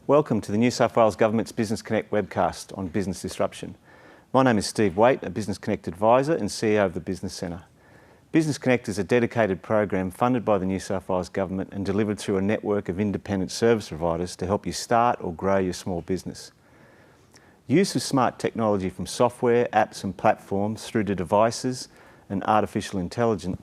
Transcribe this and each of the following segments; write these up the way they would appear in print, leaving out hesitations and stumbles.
Welcome to the New South Wales Government's Business Connect webcast on business disruption. My name is Steve Waite, a Business Connect advisor and CEO of the Business Centre. Business Connect is a dedicated program funded by the New South Wales Government and delivered through a network of independent service providers to help you start or grow your small business. Use of smart technology from software, apps and platforms through to devices and artificial intelligence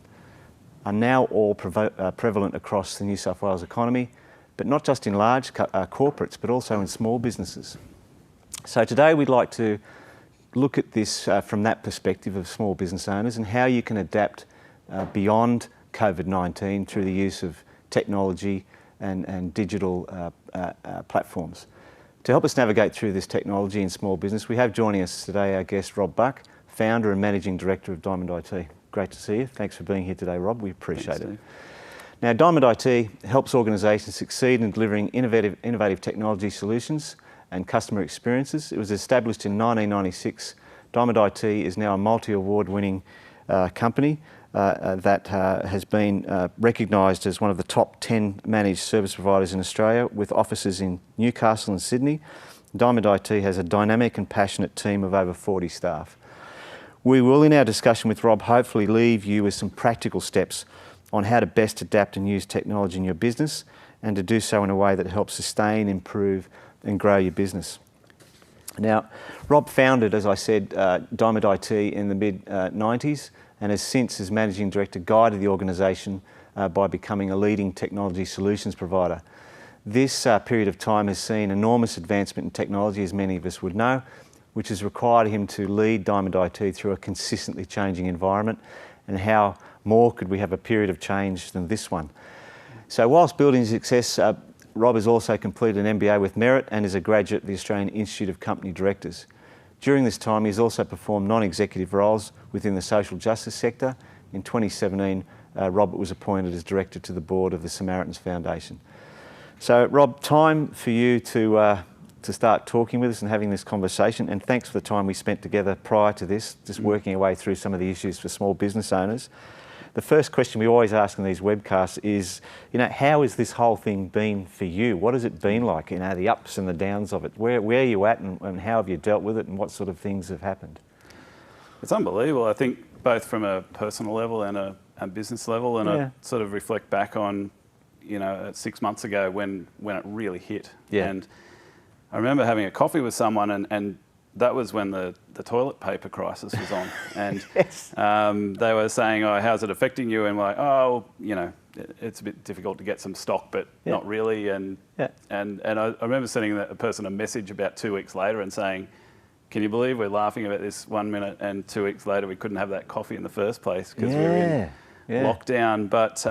are now all prevalent across the New South Wales economy, but not just in large corporates, but also in small businesses. So today we'd like to look at this from that perspective of small business owners and how you can adapt beyond COVID-19 through the use of technology and digital platforms. To help us navigate through this technology in small business, we have joining us today our guest Rob Buck, founder and managing director of Diamond IT. Great to see you. Thanks for being here today, Rob. We appreciate it. Now, Diamond IT helps organisations succeed in delivering innovative technology solutions and customer experiences. It was established in 1996. Diamond IT is now a multi-award winning company that has been recognised as one of the top 10 managed service providers in Australia, with offices in Newcastle and Sydney. Diamond IT has a dynamic and passionate team of over 40 staff. We will, in our discussion with Rob, hopefully leave you with some practical steps on how to best adapt and use technology in your business, and to do so in a way that helps sustain, improve and grow your business. Now, Rob founded, as I said, Diamond IT in the mid-90s, and has since, as Managing Director, guided the organisation by becoming a leading technology solutions provider. This period of time has seen enormous advancement in technology, as many of us would know, which has required him to lead Diamond IT through a consistently changing environment. And how more could we have a period of change than this one? So whilst building success, Rob has also completed an MBA with Merit and is a graduate of the Australian Institute of Company Directors. During this time, he's also performed non-executive roles within the social justice sector. In 2017, Robert was appointed as director to the board of the Samaritans Foundation. So Rob, time for you to start talking with us and having this conversation, and thanks for the time we spent together prior to this, just working our way through some of the issues for small business owners. The first question we always ask in these webcasts is, how has this whole thing been for you? What has it been like, the ups and the downs of it? Where are you at and how have you dealt with it, and what sort of things have happened? It's unbelievable, I think, both from a personal level and a business level, and I sort of reflect back on, 6 months ago when it really hit. Yeah. And I remember having a coffee with someone, and that was when the toilet paper crisis was on. And Yes. They were saying, oh, how's it affecting you? And we're like, oh, it's a bit difficult to get some stock, but not really. And I remember sending a person a message about 2 weeks later and saying, can you believe we're laughing about this 1 minute, and 2 weeks later we couldn't have that coffee in the first place because we were in lockdown. But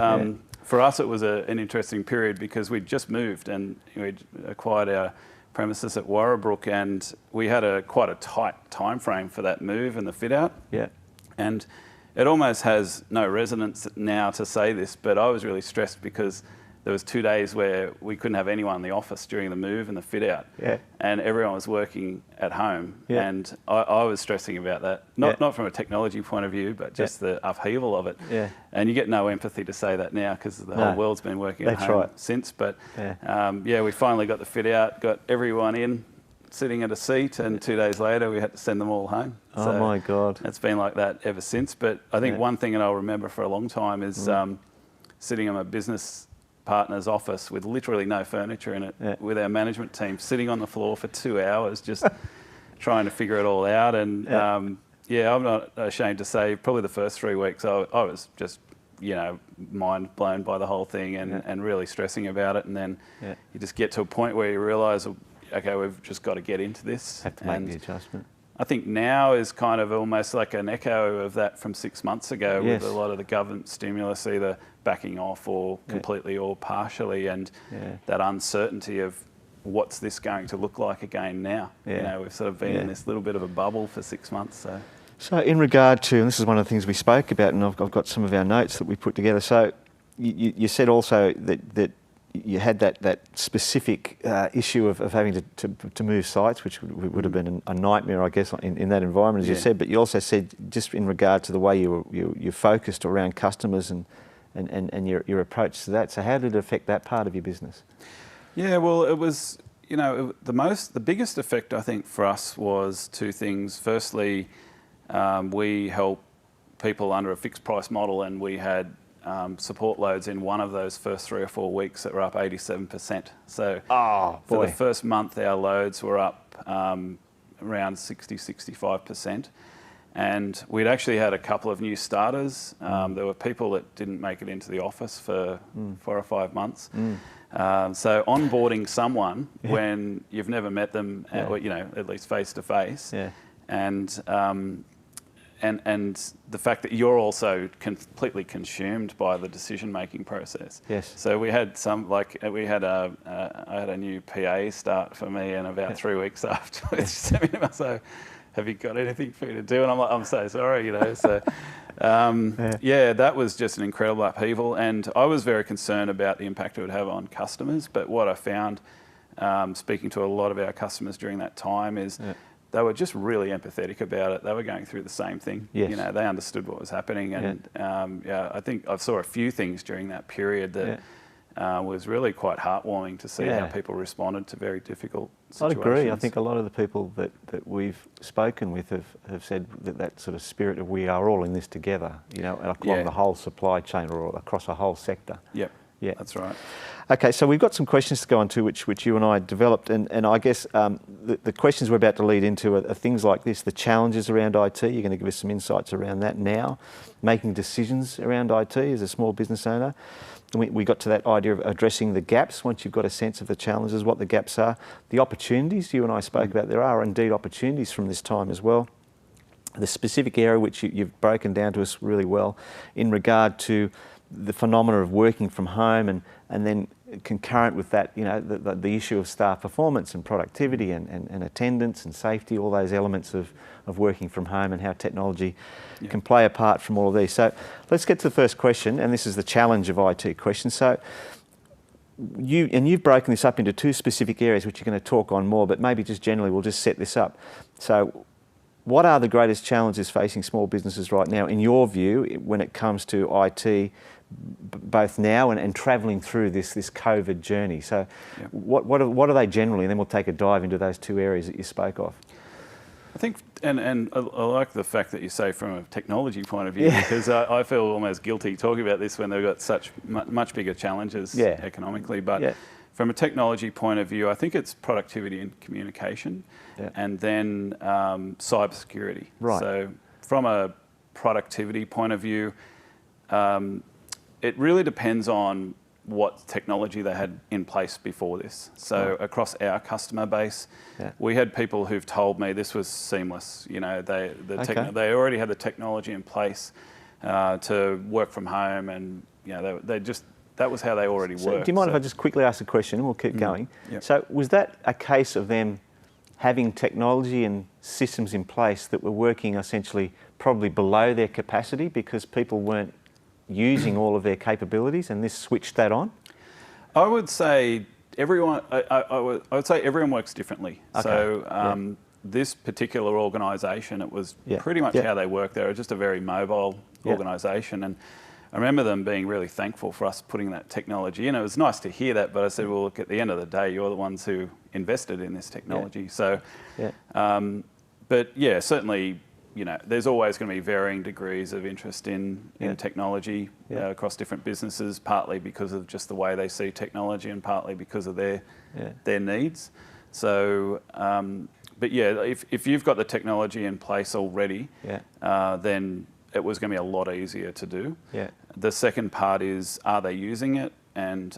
for us, it was an interesting period because we'd just moved and we'd acquired our premises at Warrabrook, and we had quite a tight time frame for that move and the fit out. Yeah. And it almost has no resonance now to say this, but I was really stressed because there was 2 days where we couldn't have anyone in the office during the move and the fit out. Yeah. And everyone was working at home. Yeah. And I was stressing about that. Not from a technology point of view, but just the upheaval of it. Yeah. And you get no empathy to say that now because the whole world's been working at home since. But we finally got the fit out, got everyone in, sitting at a seat, and 2 days later we had to send them all home. Oh my God. It's been like that ever since. But I think one thing that I'll remember for a long time is sitting in my business partner's office with literally no furniture in it, with our management team sitting on the floor for 2 hours just trying to figure it all out. And I'm not ashamed to say probably the first 3 weeks I was just mind blown by the whole thing and really stressing about it. And then you just get to a point where you realise, okay, we've just got to get into this. Have to make the adjustment. I think now is kind of almost like an echo of that from 6 months ago, with a lot of the government stimulus either backing off or completely or partially, and that uncertainty of what's this going to look like again now. We've sort of been in this little bit of a bubble for 6 months. So in regard to, and this is one of the things we spoke about, and I've got some of our notes that we put together. So you said also that you had that specific issue of having to move sites, which would have been a nightmare, I guess, in that environment, as you said. But you also said, just in regard to the way you focused around customers and your approach to that. So how did it affect that part of your business? Yeah, well, it was you know, the biggest effect I think for us was two things. Firstly, we help people under a fixed price model, and we had support loads in one of those first 3 or 4 weeks that were up 87%. So for the first month, our loads were up around 60-65%. And we'd actually had a couple of new starters. There were people that didn't make it into the office for 4 or 5 months. So onboarding someone when you've never met them, you know, at least face to face, and the fact that you're also completely consumed by the decision-making process. Yes. So we had I had a new PA start for me, and about 3 weeks afterwards, she sent me an email, so have you got anything for me to do? And I'm like, I'm so sorry, you know. So that was just an incredible upheaval, and I was very concerned about the impact it would have on customers. But what I found, speaking to a lot of our customers during that time, is they were just really empathetic about it. They were going through the same thing. Yes. You know, they understood what was happening, and I think I saw a few things during that period that was really quite heartwarming to see how people responded to very difficult situations. I'd agree. I think a lot of the people that we've spoken with have said that sort of spirit of we are all in this together, you know, along the whole supply chain or across a whole sector. Yep. Yeah, that's right. Okay, so we've got some questions to go on to which you and I developed, and I guess the questions we're about to lead into are things like this: the challenges around IT. You're going to give us some insights around that now, making decisions around IT as a small business owner. And we got to that idea of addressing the gaps. Once you've got a sense of the challenges, what the gaps are, the opportunities you and I spoke about. There are indeed opportunities from this time as well. The specific area which you've broken down to us really well in regard to the phenomena of working from home, and then concurrent with that, you know, the issue of staff performance and productivity and attendance and safety, all those elements of working from home, and how technology can play a part from all of these. So let's get to the first question, and this is the challenge of IT question. So you've broken this up into two specific areas which you're going to talk on more, but maybe just generally we'll just set this up. So what are the greatest challenges facing small businesses right now, in your view, when it comes to IT, both now and travelling through this COVID journey? So what are they generally? And then we'll take a dive into those two areas that you spoke of. I think, and I like the fact that you say from a technology point of view, because I feel almost guilty talking about this when they've got such much bigger challenges economically. But from a technology point of view, I think it's productivity and communication, and then cybersecurity. Right. So from a productivity point of view, it really depends on what technology they had in place before this. So across our customer base, we had people who've told me this was seamless. You know, they already had the technology in place to work from home, and you know, they just, that was how they already worked. Do you mind if I just quickly ask a question and we'll keep going? Yep. So was that a case of them having technology and systems in place that were working essentially probably below their capacity because people weren't using all of their capabilities, and this switched that on? I would say everyone. I would say everyone works differently. Okay. So this particular organisation, it was pretty much how they work. They were just a very mobile organisation, and I remember them being really thankful for us putting that technology in. It was nice to hear that, but I said, well, look, at the end of the day, you're the ones who invested in this technology. So, but yeah, certainly, you know, there's always going to be varying degrees of interest in technology across different businesses, partly because of just the way they see technology and partly because of their needs. So, but yeah, if you've got the technology in place already, then it was going to be a lot easier to do. Yeah. The second part is, are they using it? And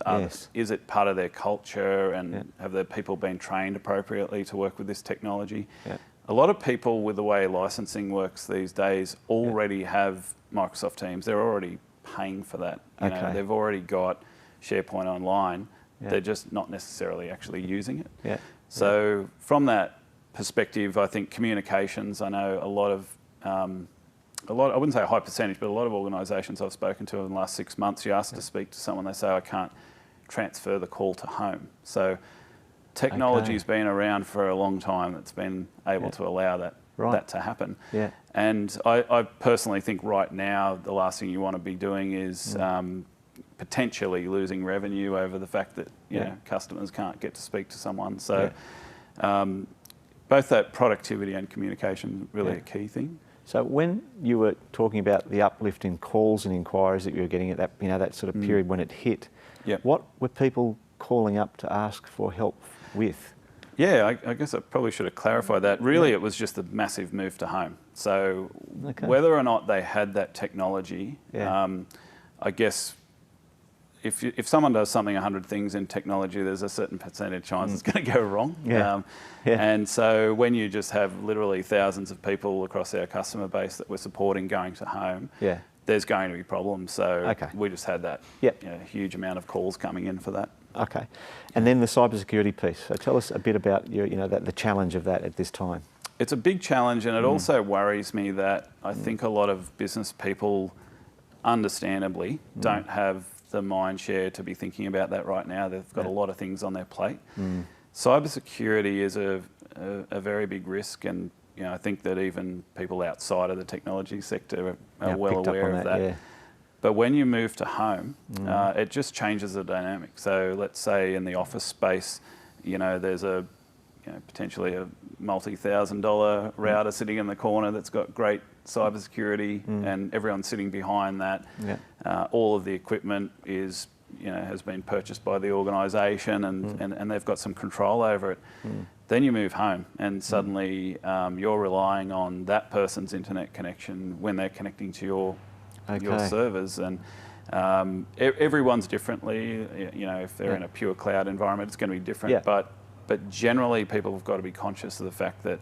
is it part of their culture? And have the people been trained appropriately to work with this technology? Yeah. A lot of people, with the way licensing works these days, already have Microsoft Teams. They're already paying for that. You know, they've already got SharePoint Online. They're just not necessarily actually using it. Yeah. So from that perspective, I think communications, I know a lot of, I wouldn't say a high percentage, but a lot of organisations I've spoken to in the last 6 months, you ask to speak to someone, they say, I can't transfer the call to home. So technology's been around for a long time. It's been able to allow that to happen. Yeah. And I personally think right now the last thing you want to be doing is potentially losing revenue over the fact that you know, customers can't get to speak to someone. So both that productivity and communication really a key thing. So when you were talking about the uplift in calls and inquiries that you were getting at that, you know, that sort of period when it hit, what were people calling up to ask for help with? Yeah, I guess I probably should have clarified that. Really, it was just a massive move to home. So whether or not they had that technology, I guess if someone does something 100 things in technology, there's a certain percentage chance it's going to go wrong. And so when you just have literally thousands of people across our customer base that we're supporting going to home, there's going to be problems. So we just had that you know, huge amount of calls coming in for that. Okay. And then the cybersecurity piece. So tell us a bit about your, you know, the challenge of that at this time. It's a big challenge, and it also worries me that I think a lot of business people, understandably, don't have the mind share to be thinking about that right now. They've got a lot of things on their plate. Cybersecurity is a very big risk, and you know, I think that even people outside of the technology sector are well aware of that. But when you move to home, it just changes the dynamic. So let's say in the office space, you know, there's a potentially a multi-$1,000 router sitting in the corner that's got great cybersecurity, and everyone's sitting behind that. All of the equipment is, you know, has been purchased by the organisation, and they've got some control over it. Then you move home, and suddenly you're relying on that person's internet connection when they're connecting to your servers, and everyone's differently. You know, if they're in a pure cloud environment, it's going to be different. But generally, people have got to be conscious of the fact that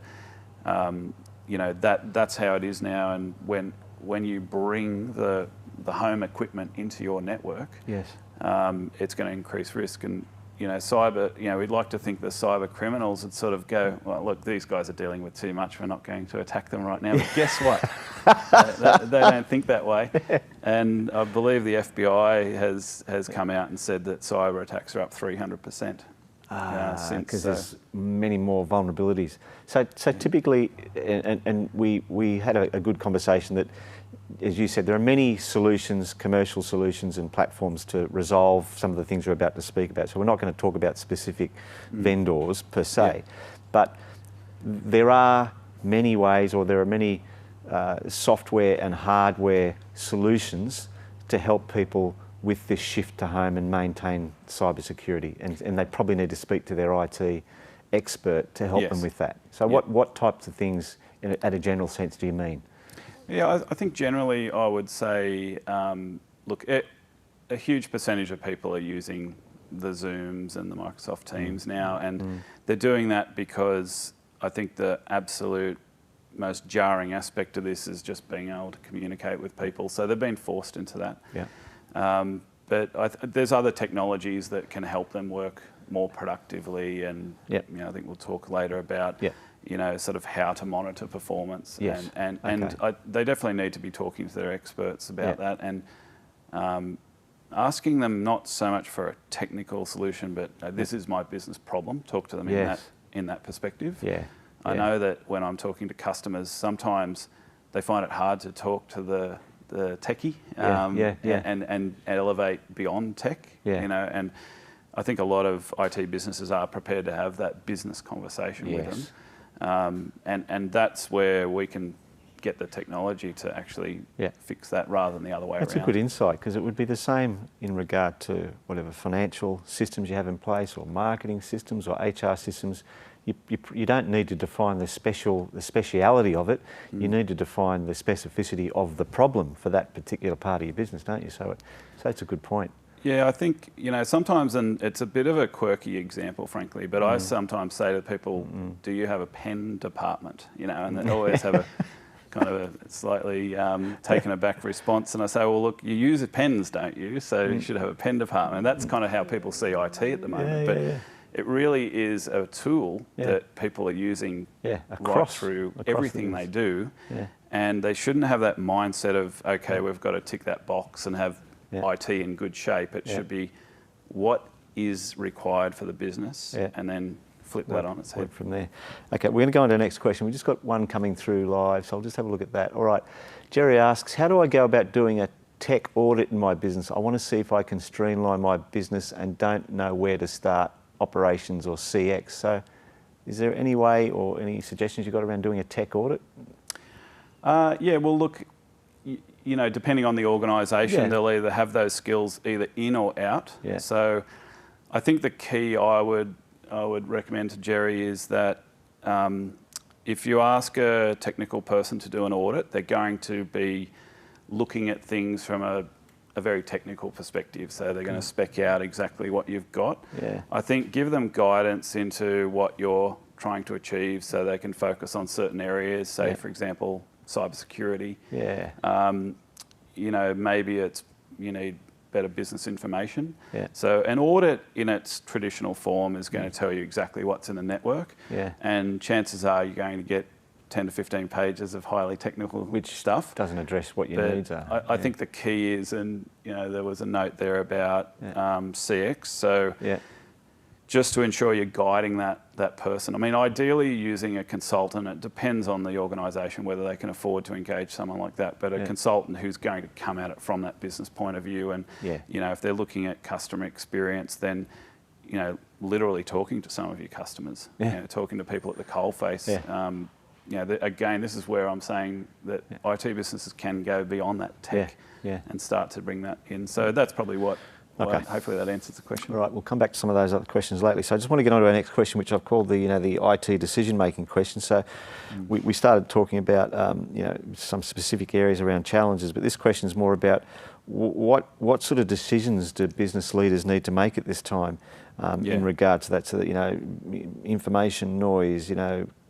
you know, that's how it is now. And when you bring the home equipment into your network, it's going to increase risk. And you know, cyber. You know, we'd like to think the cyber criminals would sort of go, well, look, these guys are dealing with too much. We're not going to attack them right now. But guess what? they don't think that way. And I believe the FBI has come out and said that cyber attacks are up 300%. Because there's many more vulnerabilities. So typically, and we had a good conversation that, as you said, there are many solutions, commercial solutions and platforms to resolve some of the things we're about to speak about. So we're not going to talk about specific vendors per se, but there are many ways, or there are many software and hardware solutions to help people with this shift to home and maintain cybersecurity, and they probably need to speak to their IT expert to help them with that. So what types of things, at a general sense, do you mean? Yeah, I think generally I would say, look, a huge percentage of people are using the Zooms and the Microsoft Teams now, and they're doing that because I think the absolute most jarring aspect of this is just being able to communicate with people. So they've been forced into that. But there's other technologies that can help them work more productively, and you know, I think we'll talk later about you know, sort of how to monitor performance. And they definitely need to be talking to their experts about that, and asking them not so much for a technical solution, but this is my business problem. Talk to them in that perspective. I know that when I'm talking to customers, sometimes they find it hard to talk to the techie and elevate beyond tech. You know, and I think a lot of IT businesses are prepared to have that business conversation with them, and that's where we can get the technology to actually fix that rather than the other way around. That's a good insight, because it would be the same in regard to whatever financial systems you have in place, or marketing systems, or HR systems. You don't need to define the speciality of it. You need to define the specificity of the problem for that particular part of your business, don't you? So it's a good point. Yeah, I think, you know, sometimes, and it's a bit of a quirky example, frankly, but I sometimes say to people, do you have a pen department? You know, and they always have a kind of a slightly taken aback response. And I say, well, look, you use pens, don't you? So you should have a pen department. And that's kind of how people see IT at the moment. It really is a tool that people are using right through everything they do. And they shouldn't have that mindset of, okay, we've got to tick that box and have IT in good shape. It should be what is required for the business, and then flip that on its head from there. Okay, we're going to go on to the next question. We just got one coming through live, so I'll just have a look at that. All right, Jerry asks, how do I go about doing a tech audit in my business. I want to see if I can streamline my business and don't know where to start operations or CX. So is there any way or any suggestions you've got around doing a tech audit? Yeah, well, look, you know, depending on the organisation, they'll either have those skills either in or out. Yeah. So I think the key I would recommend to Jerry is that if you ask a technical person to do an audit, they're going to be looking at things from a very technical perspective. So they're going to spec out exactly what you've got. Yeah. I think give them guidance into what you're trying to achieve so they can focus on certain areas, say, for example, cybersecurity. Yeah. You know, maybe it's you need better business information. Yeah. So an audit in its traditional form is going to tell you exactly what's in the network. Yeah. And chances are you're going to get 10 to 15 pages of highly technical stuff. Doesn't address what your needs are. I think the key is, and you know, there was a note there about CX. So just to ensure you're guiding that person. I mean, ideally using a consultant. It depends on the organisation whether they can afford to engage someone like that. But a consultant who's going to come at it from that business point of view, and you know, if they're looking at customer experience, then you know, literally talking to some of your customers, you know, talking to people at the coalface. You know, again, this is where I'm saying that IT businesses can go beyond that tech and start to bring that in. So that's probably what. Okay. Hopefully that answers the question. All right, we'll come back to some of those other questions lately. So I just want to get on to our next question, which I've called the IT decision-making question. So we started talking about some specific areas around challenges, but this question is more about what sort of decisions do business leaders need to make at this time in regard to that? So that information noise,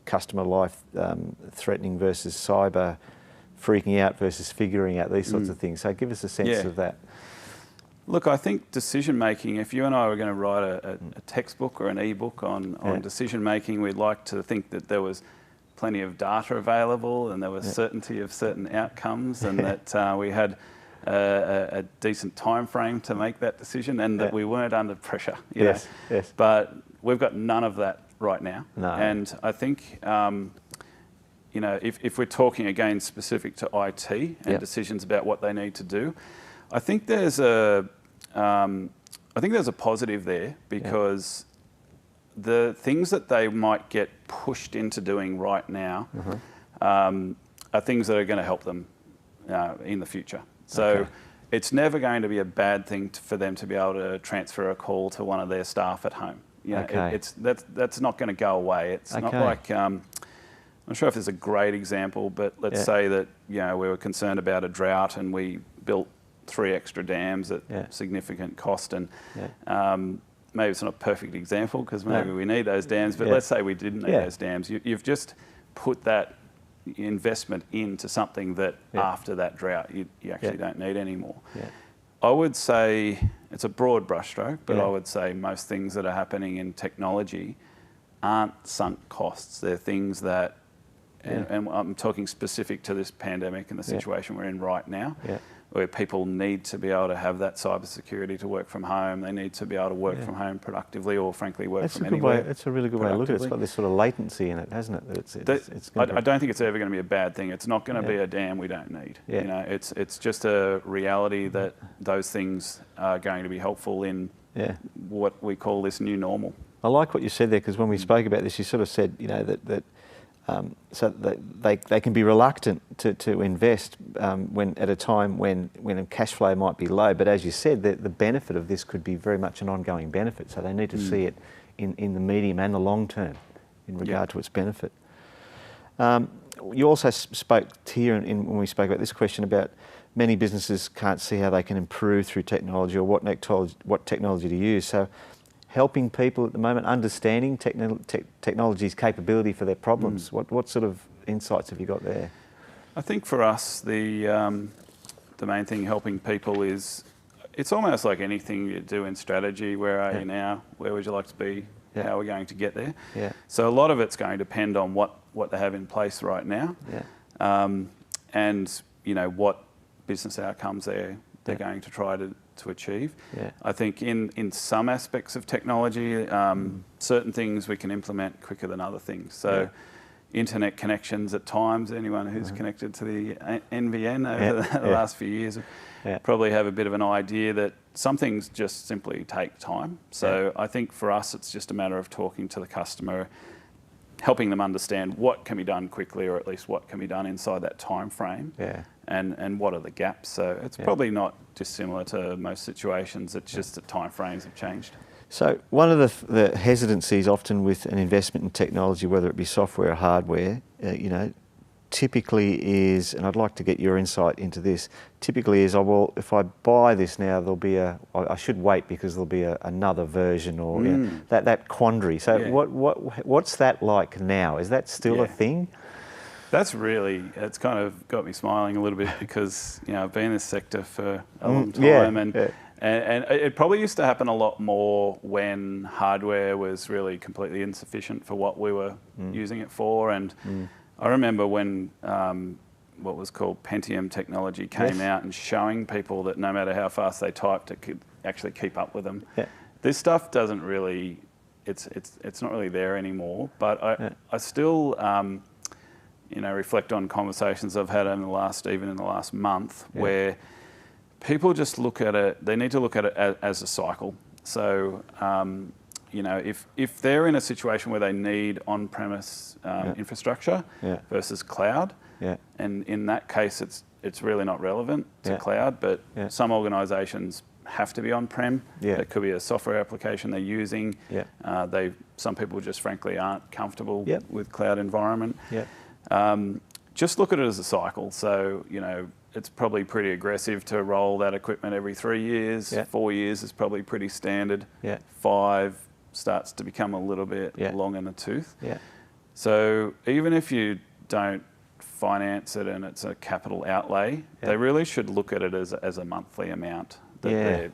customer life threatening versus cyber, freaking out versus figuring out, these sorts of things. So give us a sense of that. Look, I think decision-making, if you and I were going to write a textbook or an e-book on decision-making, we'd like to think that there was plenty of data available and there was certainty of certain outcomes and that we had a decent time frame to make that decision and that we weren't under pressure. Yes. But we've got none of that right now. No. And I think, if we're talking again specific to IT and decisions about what they need to do, I think there's a positive there because the things that they might get pushed into doing right now are things that are going to help them in the future. So it's never going to be a bad thing for them to be able to transfer a call to one of their staff at home. That's not going to go away. It's not like I'm not sure if there's a great example, but let's say that we were concerned about a drought and we built 3 extra dams at significant cost, and maybe it's not a perfect example because maybe we need those dams, but let's say we didn't need those dams. You've just put that investment into something that after that drought you actually don't need anymore. I would say, it's a broad brushstroke, but I would say most things that are happening in technology aren't sunk costs. They're things that, and I'm talking specific to this pandemic and the situation we're in right now, where people need to be able to have that cybersecurity to work from home. They need to be able to work from home productively, or frankly work from anywhere. That's a really good way to look at it. It's got this sort of latency in it, hasn't it? I don't think it's ever going to be a bad thing. It's not going to be a dam we don't need. It's just a reality that those things are going to be helpful in what we call this new normal. I like what you said there, because when we spoke about this, you sort of said that so they can be reluctant to invest when at a time when cash flow might be low. But as you said, the benefit of this could be very much an ongoing benefit. So they need to see it in the medium and the long term in regard to its benefit. You also spoke here when we spoke about this question about many businesses can't see how they can improve through technology or what technology to use. So helping people at the moment, understanding technology's capability for their problems. What sort of insights have you got there? I think for us, the main thing helping people is, it's almost like anything you do in strategy. Where are you now? Where would you like to be? How are we going to get there? So a lot of it's going to depend on what they have in place right now, and what business outcomes they're going to try to achieve. I think in some aspects of technology, certain things we can implement quicker than other things. So, internet connections at times. Anyone who's connected to the NBN over the last few years probably have a bit of an idea that some things just simply take time. So I think for us, it's just a matter of talking to the customer, helping them understand what can be done quickly, or at least what can be done inside that time frame, and what are the gaps. So it's probably not dissimilar to most situations. It's just that time frames have changed. So one of the hesitancies often with an investment in technology, whether it be software or hardware, typically is, and I'd like to get your insight into this, typically is, well, if I buy this now, I should wait because there'll be another version, or that quandary. So what's that like now? Is that still a thing? That's it's kind of got me smiling a little bit because, I've been in this sector for a long time, and it probably used to happen a lot more when hardware was really completely insufficient for what we were using it for. And I remember when what was called Pentium technology came out and showing people that no matter how fast they typed, it could actually keep up with them. This stuff doesn't really, it's not really there anymore. But I still, reflect on conversations I've had even in the last month, where people just look at it, they need to look at it as a cycle. So, if they're in a situation where they need on-premise infrastructure versus cloud, and in that case it's really not relevant to cloud, but some organisations have to be on-prem. It could be a software application they're using. Some people just frankly aren't comfortable with cloud environment. Just look at it as a cycle. So, it's probably pretty aggressive to roll that equipment every 3 years. 4 years is probably pretty standard. 5 starts to become a little bit long in the tooth. So even if you don't finance it and it's a capital outlay, they really should look at it as a monthly amount that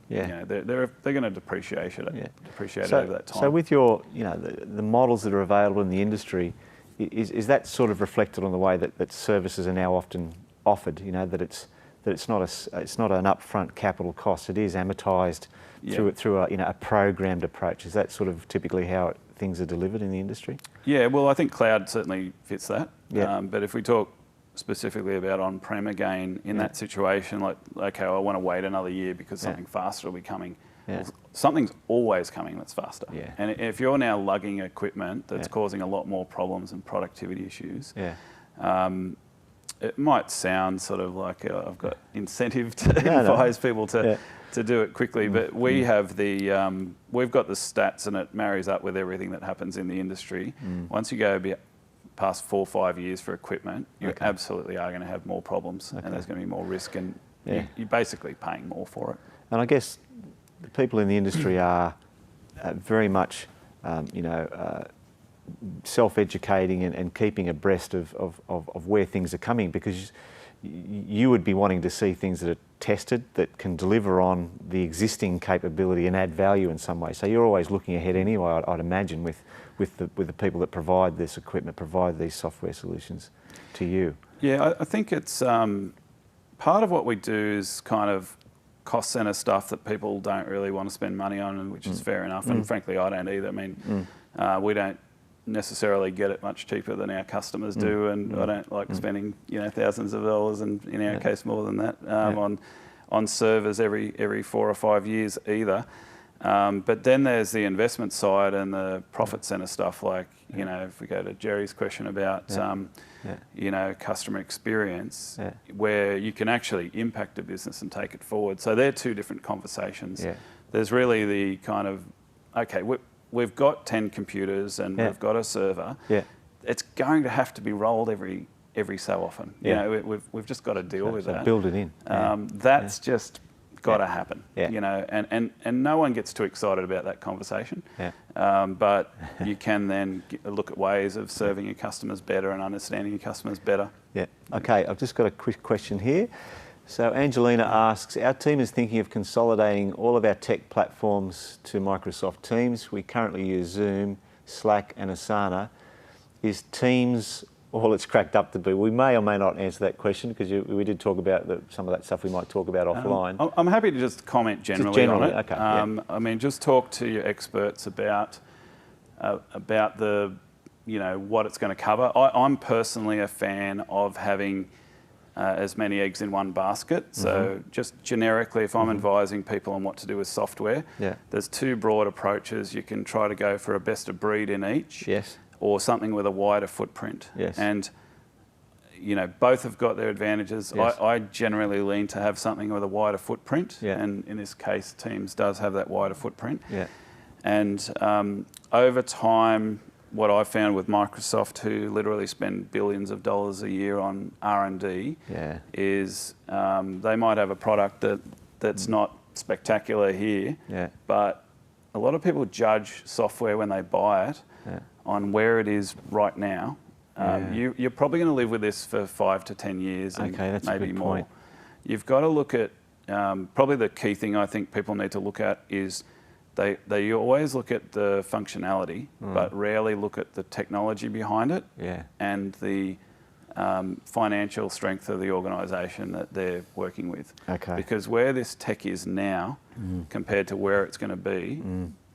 they're going to depreciate it over that time. So with your, the models that are available in the industry, is that sort of reflected on the way that services are now often offered? That it's not an upfront capital cost. It is amortised through a programmed approach. Is that sort of typically how things are delivered in the industry? Yeah, well, I think cloud certainly fits that. But if we talk specifically about on-prem again, in that situation, like, okay, I want to wait another year because something faster will be coming. Well, something's always coming that's faster. And if you're now lugging equipment that's causing a lot more problems and productivity issues, it might sound sort of like I've got incentive to advise people to do it quickly, but we have we've got the stats, and it marries up with everything that happens in the industry. Once you go past 4 or 5 years for equipment, you absolutely are going to have more problems, and there's going to be more risk, and you're basically paying more for it. And I guess the people in the industry are very much, self-educating and keeping abreast of where things are coming, because you would be wanting to see things that are tested, that can deliver on the existing capability and add value in some way. So you're always looking ahead anyway, I'd imagine, with the people that provide this equipment, provide these software solutions to you. Yeah, I think it's part of what we do is kind of cost centre stuff that people don't really want to spend money on, which is fair enough. And frankly, I don't either. I mean, we don't necessarily get it much cheaper than our customers do, and I don't like spending thousands of dollars, and in our case more than that, on servers every 4 or 5 years either. But then there's the investment side and the profit centre stuff, like if we go to Jerry's question about customer experience, where you can actually impact a business and take it forward. So they're two different conversations. There's really the kind of, okay, we've got 10 computers and we've got a server. It's going to have to be rolled every so often. We've just got to deal with that. Build it in. That's just got to happen. And no one gets too excited about that conversation. But you can then look at ways of serving your customers better and understanding your customers better. Okay, I've just got a quick question here. So Angelina asks, our team is thinking of consolidating all of our tech platforms to Microsoft Teams. We currently use Zoom, Slack and Asana. Is Teams all it's cracked up to be? We may or may not answer that question, because we did talk about some of that stuff we might talk about offline. I'm happy to just comment generally on it. Okay, I mean, just talk to your experts about the what it's going to cover. I'm personally a fan of having as many eggs in one basket. So just generically, if I'm advising people on what to do with software, there's two broad approaches. You can try to go for a best of breed in each, or something with a wider footprint. And both have got their advantages. I generally lean to have something with a wider footprint, and in this case, Teams does have that wider footprint. And over time, what I found with Microsoft, who literally spend billions of dollars a year on R&D, is they might have a product that's not spectacular here, but a lot of people judge software when they buy it on where it is right now. You're probably going to live with this for 5 to 10 years, and that's maybe a good more. point. You've got to look at, probably the key thing I think people need to look at is they always look at the functionality, but rarely look at the technology behind it and the financial strength of the organisation that they're working with. Because where this tech is now compared to where it's going to be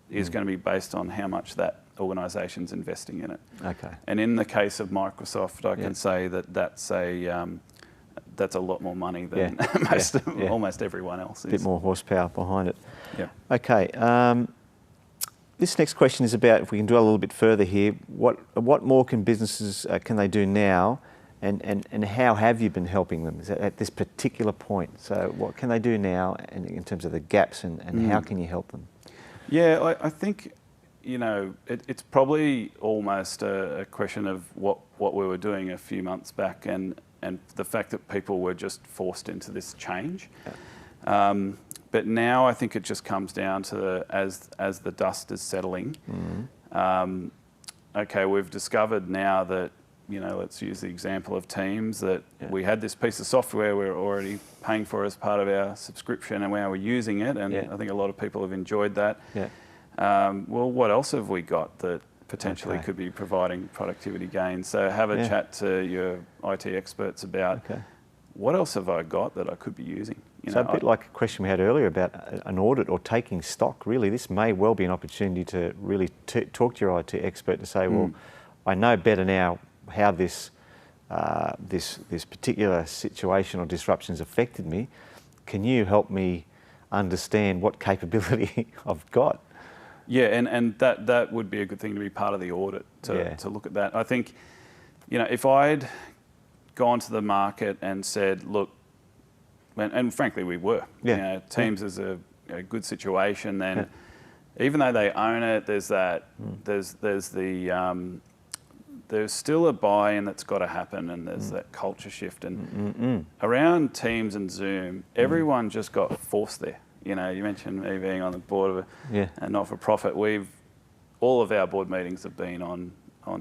is going to be based on how much that organisation's investing in it. And in the case of Microsoft, I can say that that's a lot more money than almost everyone else is. A bit more horsepower behind it. Okay. This next question is about, if we can dwell a little bit further here, what more can businesses can they do now, and how have you been helping them at this particular point? So what can they do now in terms of the gaps, and how can you help them? Yeah, I think it's probably almost a question of what we were doing a few months back, and the fact that people were just forced into this change. But now I think it just comes down to as the dust is settling. Okay, we've discovered now that, let's use the example of Teams, that we had this piece of software we're already paying for as part of our subscription, and now we're using it, and I think a lot of people have enjoyed that. Well, what else have we got that potentially could be providing productivity gains? So have a chat to your IT experts about what else have I got that I could be using. So a bit like a question we had earlier about an audit or taking stock. Really, this may well be an opportunity to really talk to your IT expert to say, well, I know better now how this particular situation or disruption's affected me. Can you help me understand what capability I've got? Yeah, and that would be a good thing to be part of the audit, to look at that. I think, if I'd gone to the market and said, look, and frankly we were, Teams is a good situation, then even though they own it, there's that, there's still a buy-in that's got to happen, and there's that culture shift. And around Teams and Zoom, everyone just got forced there. You mentioned me being on the board of a not-for-profit. All of our board meetings have been on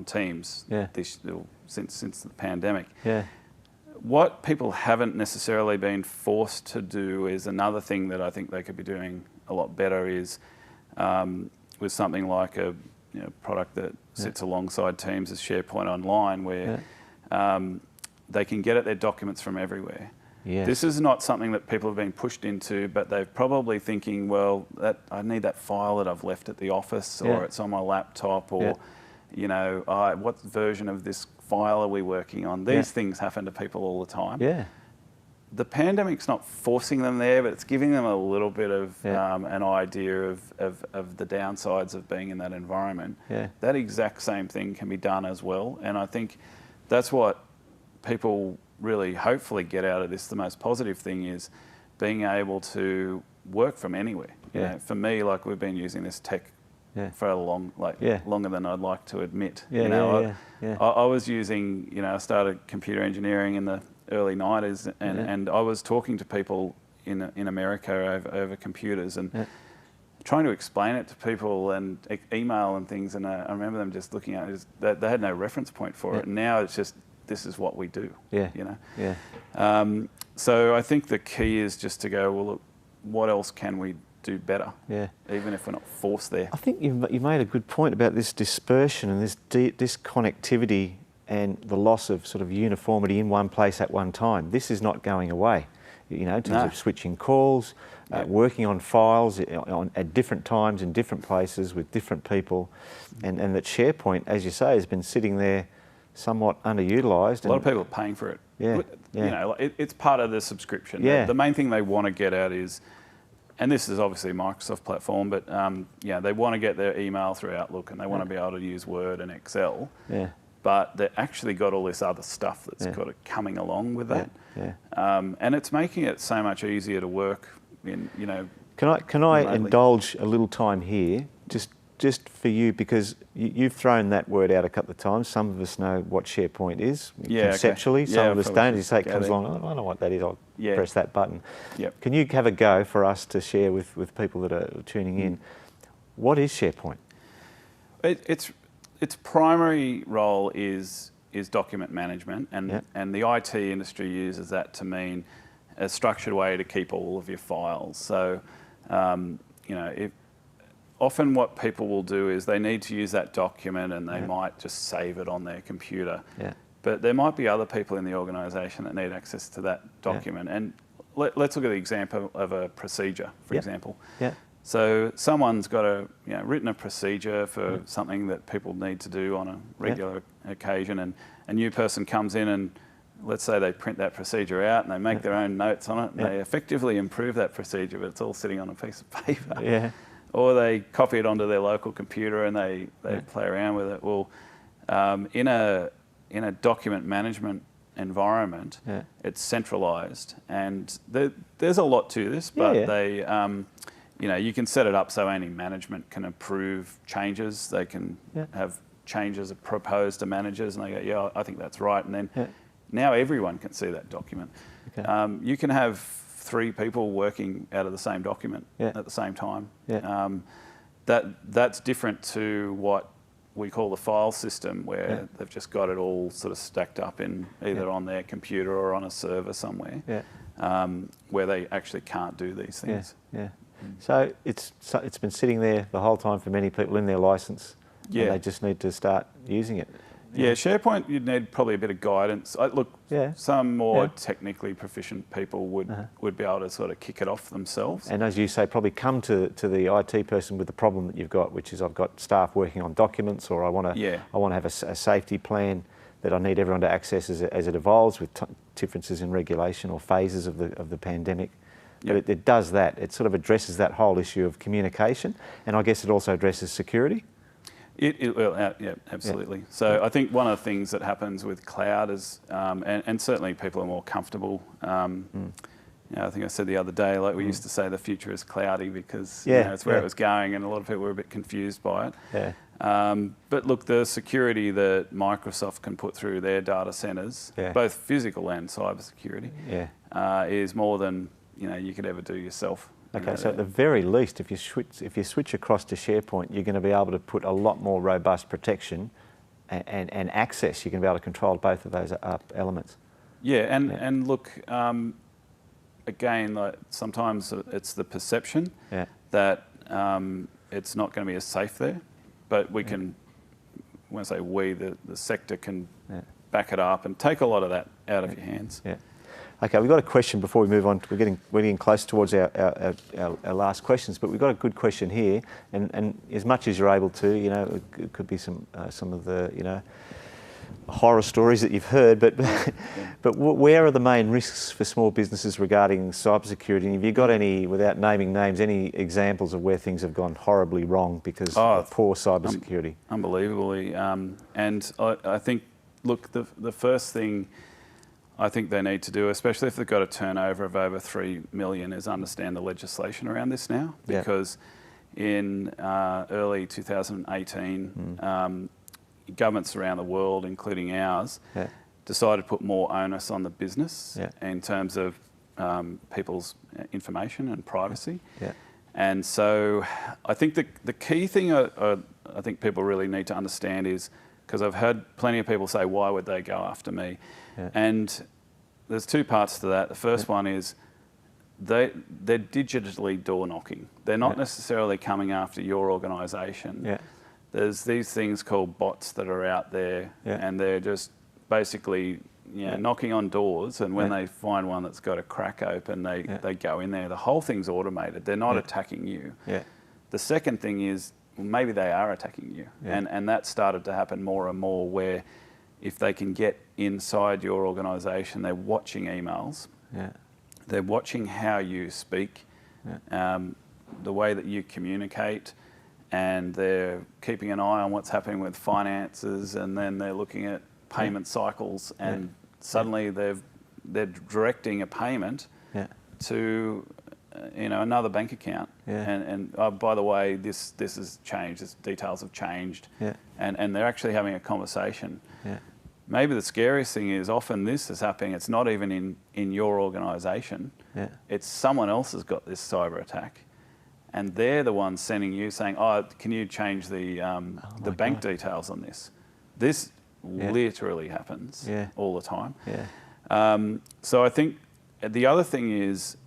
Teams since the pandemic. What people haven't necessarily been forced to do is another thing that I think they could be doing a lot better is with something like a product that sits alongside Teams as SharePoint Online, where they can get at their documents from everywhere. This is not something that people have been pushed into, but they're probably thinking, well, I need that file that I've left at the office, or it's on my laptop, or what version of this file are we working on? These things happen to people all the time. The pandemic's not forcing them there, but it's giving them a little bit of an idea of the downsides of being in that environment. That exact same thing can be done as well, and I think that's what people really hopefully get out of this. The most positive thing is being able to work from anywhere. For me, we've been using this tech for a longer than I'd like to admit. I was using, I started computer engineering in the early 90s, and I was talking to people in America over computers, and trying to explain it to people and email and things, and I remember them just looking at it, they had no reference point for it, and now it's just, this is what we do. So I think the key is just to go, well, look, what else can we do better? Even if we're not forced there. I think you made a good point about this dispersion and this disconnectivity and the loss of sort of uniformity in one place at one time. This is not going away. you know, in terms of switching calls, working on files at different times in different places with different people, and that SharePoint, as you say, has been sitting there somewhat underutilised. A lot of people are paying for it. Yeah, You know, it's part of the subscription. Yeah. The main thing they want to get at is, and this is obviously a Microsoft platform, but yeah, they want to get their email through Outlook, and they want to be able to use Word and Excel. Yeah. But they've actually got all this other stuff that's got it coming along with that. And it's making it so much easier to work in, you know. Can I remotely. indulge a little time here, just for you, because you've thrown that word out a couple of times. Some of us know what SharePoint is conceptually. Okay. Some of us don't. As you say, it go comes there. along, I don't know what that is, I'll press that button. Yep. Can you have a go for us to share with people that are tuning in? What is SharePoint? Its primary role is document management, and the IT industry uses that to mean a structured way to keep all of your files. So, you know, often what people will do is they need to use that document and they might just save it on their computer. But there might be other people in the organisation that need access to that document. And let's look at the example of a procedure, for example. So someone's got written a procedure for something that people need to do on a regular occasion, and a new person comes in and let's say they print that procedure out and they make their own notes on it, and they effectively improve that procedure, but it's all sitting on a piece of paper. Or they copy it onto their local computer and they play around with it. Well, in a document management environment, it's centralised, and there's a lot to this, but they you know, you can set it up so only management can approve changes. They can have changes proposed to managers, and they go, yeah, I think that's right. And then now everyone can see that document. You can have 3 people working out of the same document at the same time. That's different to what we call the file system, where they've just got it all sort of stacked up in either on their computer or on a server somewhere, where they actually can't do these things. So it's been sitting there the whole time for many people in their licence, and they just need to start using it. SharePoint, you'd need probably a bit of guidance. Some more technically proficient people would be able to sort of kick it off themselves. And as you say, probably come to the IT person with the problem that you've got, which is I've got staff working on documents, or I want to have a safety plan that I need everyone to access as it evolves with differences in regulation or phases of the pandemic. But it does that. It sort of addresses that whole issue of communication, and I guess it also addresses security. Absolutely. So I think one of the things that happens with cloud is, and certainly people are more comfortable. You know, I think I said the other day, like we used to say, the future is cloudy because you know, it's where it was going, and a lot of people were a bit confused by it. But look, the security that Microsoft can put through their data centres, both physical and cyber security, is more than you could ever do yourself. Okay, so at the very least, if you switch across to SharePoint, you're going to be able to put a lot more robust protection and access. You can be able to control both of those elements. And look, again, like sometimes it's the perception that it's not going to be as safe there, but we can, when I say we, the sector can back it up and take a lot of that out of your hands. Okay, we've got a question before we move on. We're getting close towards our last questions, but we've got a good question here, and as much as you're able to, it could be some of the horror stories that you've heard, but where are the main risks for small businesses regarding cybersecurity? And have you got any, without naming names, any examples of where things have gone horribly wrong because of poor cybersecurity? Unbelievably, and I think, look, the first thing I think they need to do, especially if they've got a turnover of over 3 million, is understand the legislation around this now. Because in early 2018, governments around the world, including ours, decided to put more onus on the business in terms of people's information and privacy. And so I think the key thing I think people really need to understand is, because I've heard plenty of people say, why would they go after me? And there's 2 parts to that. The first one is they're digitally door knocking. They're not necessarily coming after your organisation. There's these things called bots that are out there, and they're just basically knocking on doors, and when they find one that's got a crack open, they go in there. The whole thing's automated. They're not attacking you. The second thing is, well, maybe they are attacking you. And that started to happen more and more, where if they can get inside your organisation, they're watching emails. They're watching how you speak, the way that you communicate, and they're keeping an eye on what's happening with finances, and then they're looking at payment cycles, and suddenly they're directing a payment to another bank account. And by the way, this has changed. This details have changed, and they're actually having a conversation. Maybe the scariest thing is often this is happening. It's not even in your organisation. It's someone else has got this cyber attack, and they're the ones sending you saying, "Oh, can you change the bank details on this?" This literally happens all the time. So I think the other thing is,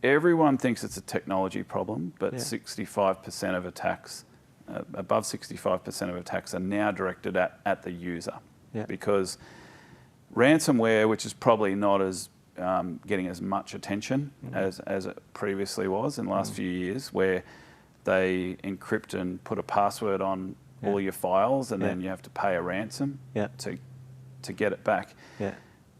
everyone thinks it's a technology problem, but 65% of attacks, above 65% of attacks, are now directed at the user. Because ransomware, which is probably not as getting as much attention as it previously was in the last few years, where they encrypt and put a password on all your files, and then you have to pay a ransom to get it back.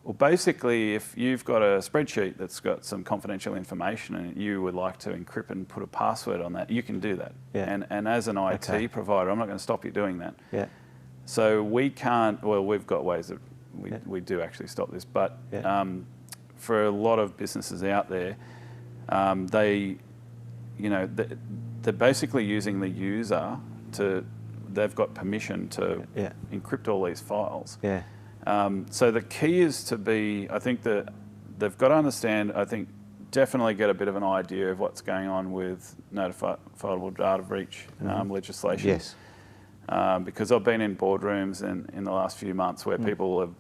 Well, basically, if you've got a spreadsheet that's got some confidential information and you would like to encrypt and put a password on that, you can do that. And as an IT provider, I'm not going to stop you doing that. So we can't, well, we've got ways that we do actually stop this, but for a lot of businesses out there, they're basically using the user they've got permission to encrypt all these files. So the key is to be, I think that they've got to understand, I think definitely get a bit of an idea of what's going on with notifiable data breach legislation. Because I've been in boardrooms in the last few months where people have,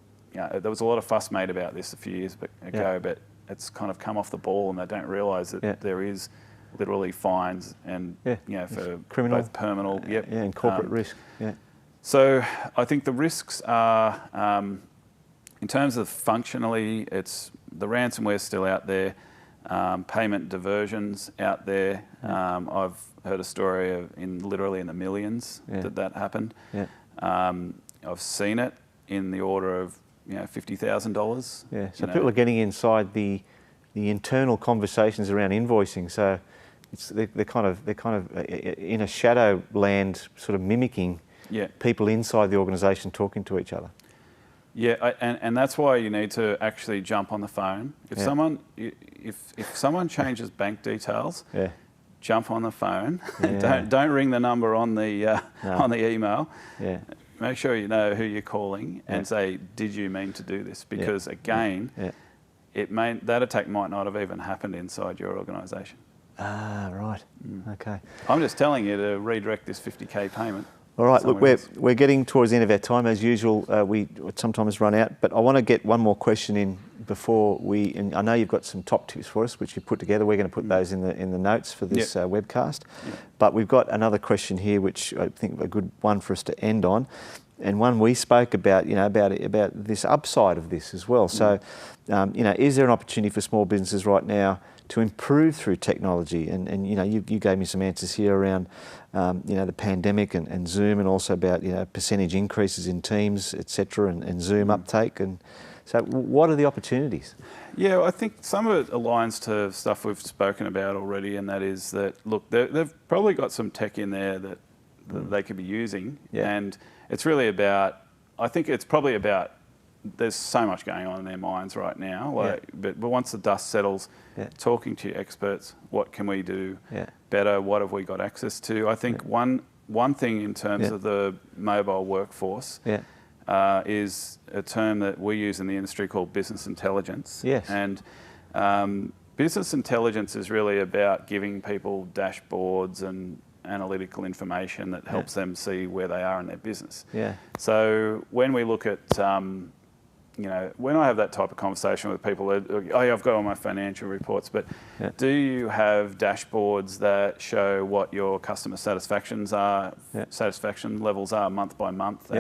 there was a lot of fuss made about this a few years ago, but it's kind of come off the ball, and they don't realise that there is literally fines and for criminal, both criminal, and corporate risk. So I think the risks are, in terms of functionally, it's the ransomware still out there, payment diversions out there. I've heard a story of literally in the millions that happened. I've seen it in the order of $50,000. So people are getting inside the internal conversations around invoicing. So they're kind of in a shadow land, sort of mimicking people inside the organisation talking to each other. And that's why you need to actually jump on the phone. If someone changes bank details, jump on the phone. Don't ring the number on the on the email. Make sure you know who you're calling and say, "Did you mean to do this?" Because again, that attack might not have even happened inside your organisation. Ah, right. Okay. I'm just telling you to redirect this $50K payment. All right, look, we're getting towards the end of our time. As usual, we sometimes run out, but I want to get one more question in before and I know you've got some top tips for us, which you've put together. We're going to put those in the notes for this webcast. But we've got another question here, which I think a good one for us to end on, and one we spoke about, about this upside of this as well. So, is there an opportunity for small businesses right now to improve through technology? And you gave me some answers here around the pandemic and Zoom, and also about percentage increases in Teams, etc., and Zoom uptake. And so, what are the opportunities? Yeah, I think some of it aligns to stuff we've spoken about already, and that is that, look, they've probably got some tech in there that they could be using, and it's really about, I think it's probably about, there's so much going on in their minds right now, but once the dust settles, talking to your experts, what can we do better, what have we got access to? I think one thing in terms of the mobile workforce is a term that we use in the industry called business intelligence. And business intelligence is really about giving people dashboards and analytical information that helps them see where they are in their business. So when we look at when I have that type of conversation with people, I've got all my financial reports, but do you have dashboards that show what your customer satisfaction levels are month by month,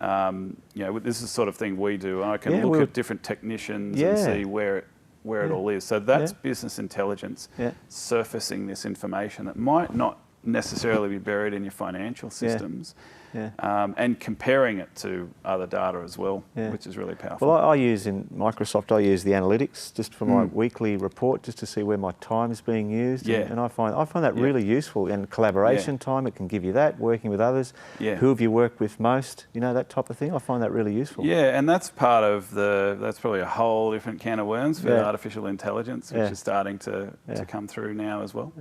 This is the sort of thing we do. I can look at different technicians and see where it all is. So that's business intelligence, surfacing this information that might not necessarily be buried in your financial systems. And comparing it to other data as well, which is really powerful. Well, I use in Microsoft, I use the analytics just for my weekly report, just to see where my time is being used. And I find that really useful. And collaboration time, it can give you that, working with others. Who have you worked with most? You know, that type of thing. I find that really useful. Yeah, and that's part of that's probably a whole different can of worms for artificial intelligence, which is starting to come through now as well.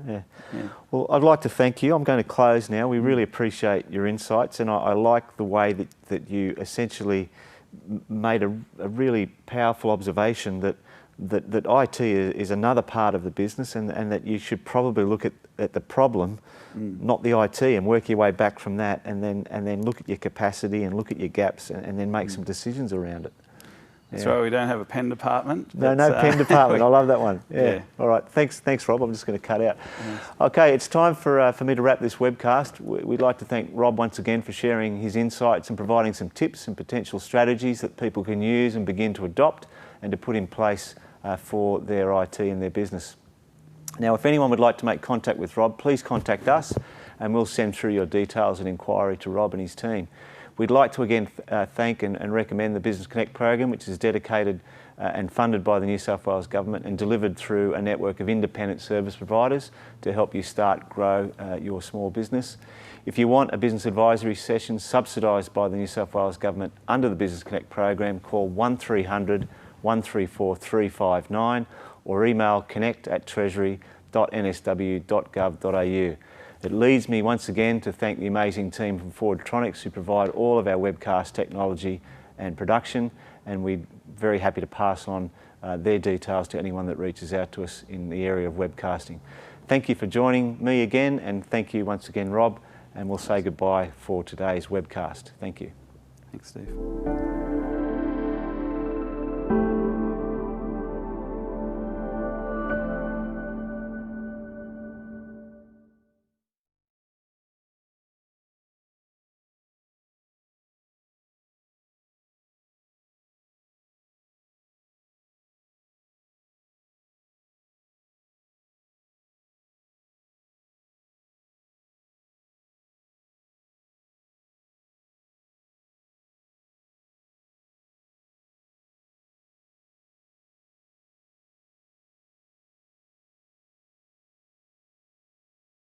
Well, I'd like to thank you. I'm going to close now. We really appreciate your insights, and I like the way that you essentially made a really powerful observation that IT is another part of the business, and that you should probably look at the problem, not the IT, and work your way back from that, and then look at your capacity and look at your gaps, and then make some decisions around it. That's right, we don't have a pen department. No pen department. I love that one. All right, thanks Rob. I'm just going to cut out. Okay, it's time for me to wrap this webcast. We'd like to thank Rob once again for sharing his insights and providing some tips and potential strategies that people can use and begin to adopt and to put in place for their IT and their business. Now, if anyone would like to make contact with Rob, please contact us and we'll send through your details and inquiry to Rob and his team. We'd like to again thank and recommend the Business Connect program, which is dedicated and funded by the New South Wales Government and delivered through a network of independent service providers to help you grow your small business. If you want a business advisory session subsidised by the New South Wales Government under the Business Connect program, call 1300 134 359 or email connect@treasury.nsw.gov.au. It leads me once again to thank the amazing team from Forwardtronics who provide all of our webcast technology and production, and we're very happy to pass on their details to anyone that reaches out to us in the area of webcasting. Thank you for joining me again, and thank you once again, Rob, and we'll say goodbye for today's webcast. Thank you. Thanks, Steve.